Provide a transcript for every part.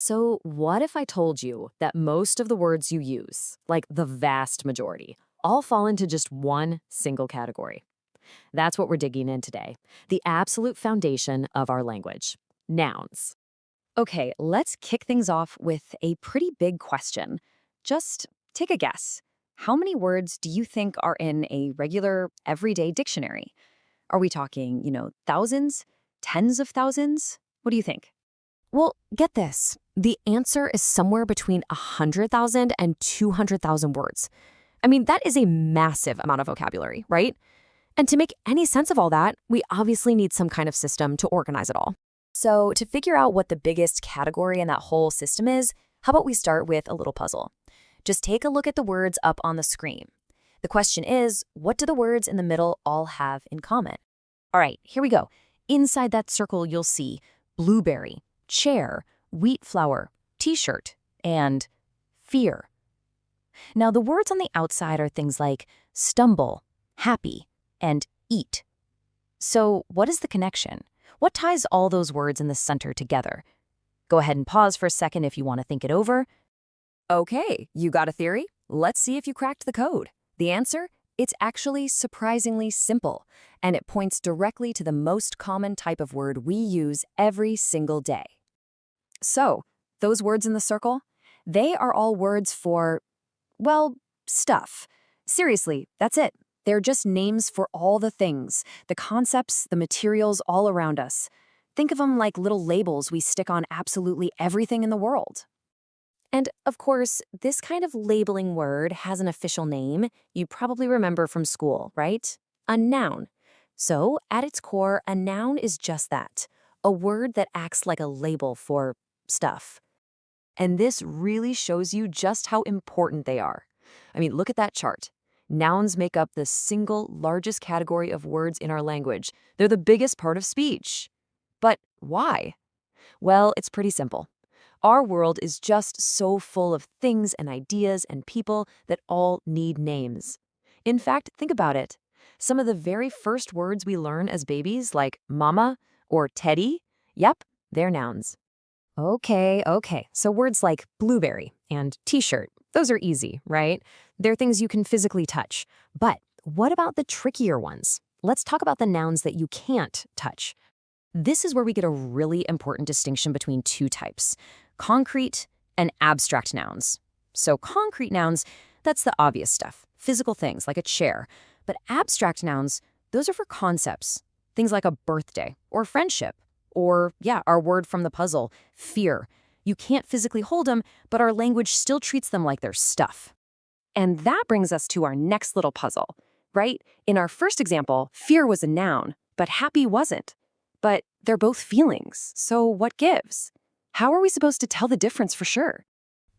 So, what if I told you that most of the words you use, like the vast majority, all fall into just one single category? That's what we're digging in today. The absolute foundation of our language: nouns. Okay, let's kick things off with a pretty big question. Just take a guess. How many words do you think are in a regular, everyday dictionary? Are we talking, thousands, tens of thousands? What do you think? Well, get this. The answer is somewhere between 100,000 and 200,000 words. I mean, that is a massive amount of vocabulary, right? And to make any sense of all that, we obviously need some kind of system to organize it all. So, to figure out what the biggest category in that whole system is, how about we start with a little puzzle? Just take a look at the words up on the screen. The question is, what do the words in the middle all have in common? All right, here we go. Inside that circle, you'll see blueberry, chair, wheat flour, t-shirt, and fear. Now, the words on the outside are things like stumble, happy, and eat. So, what is the connection? What ties all those words in the center together? Go ahead and pause for a second if you want to think it over. Okay, you got a theory? Let's see if you cracked the code. The answer? It's actually surprisingly simple, and it points directly to the most common type of word we use every single day. So, those words in the circle? They are all words for, well, stuff. Seriously, that's it. They're just names for all the things, the concepts, the materials all around us. Think of them like little labels we stick on absolutely everything in the world. And of course, this kind of labeling word has an official name you probably remember from school, right? A noun. So, at its core, a noun is just that, a word that acts like a label for stuff. And this really shows you just how important they are. I mean, look at that chart. Nouns make up the single largest category of words in our language. They're the biggest part of speech. But why? Well, it's pretty simple. Our world is just so full of things and ideas and people that all need names. In fact, think about it. Some of the very first words we learn as babies, like mama or teddy, yep, they're nouns. Okay. So words like blueberry and t-shirt, those are easy, right? They're things you can physically touch. But what about the trickier ones? Let's talk about the nouns that you can't touch. This is where we get a really important distinction between two types: concrete and abstract nouns. So concrete nouns, that's the obvious stuff, physical things like a chair. But abstract nouns, those are for concepts, things like a birthday or friendship. Or, yeah, our word from the puzzle, fear. You can't physically hold them, but our language still treats them like they're stuff. And that brings us to our next little puzzle, right? In our first example, fear was a noun, but happy wasn't. But they're both feelings, so what gives? How are we supposed to tell the difference for sure?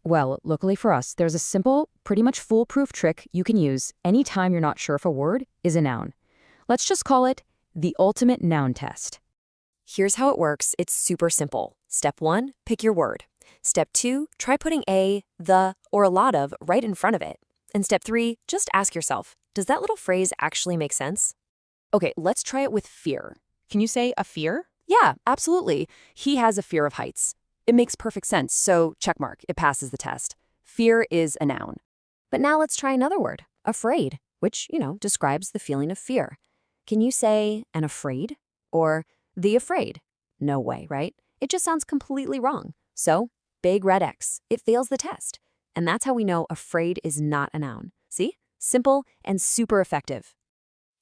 Well, luckily for us, there's a simple, pretty much foolproof trick you can use anytime you're not sure if a word is a noun. Let's just call it the ultimate noun test. Here's how it works. It's super simple. Step 1, pick your word. Step 2, try putting a, the, or a lot of right in front of it. And step 3, just ask yourself, does that little phrase actually make sense? Okay, let's try it with fear. Can you say a fear? Yeah, absolutely. He has a fear of heights. It makes perfect sense, so check mark. It passes the test. Fear is a noun. But now let's try another word, afraid, which, describes the feeling of fear. Can you say an afraid? Or the afraid? No way, right? It just sounds completely wrong. So, big red X. It fails the test. And that's how we know afraid is not a noun. See? Simple and super effective.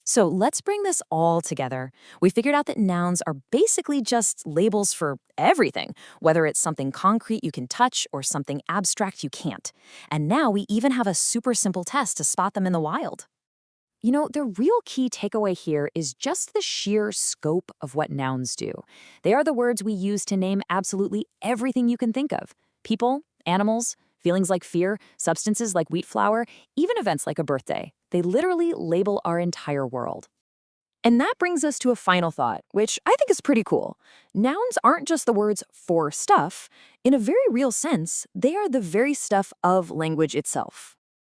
So let's bring this all together. We figured out that nouns are basically just labels for everything, whether it's something concrete you can touch or something abstract you can't. And now we even have a super simple test to spot them in the wild. The real key takeaway here is just the sheer scope of what nouns do. They are the words we use to name absolutely everything you can think of: people, animals, feelings like fear, substances like wheat flour, even events like a birthday. They literally label our entire world. And that brings us to a final thought, which I think is pretty cool. Nouns aren't just the words for stuff. In a very real sense, they are the very stuff of language itself.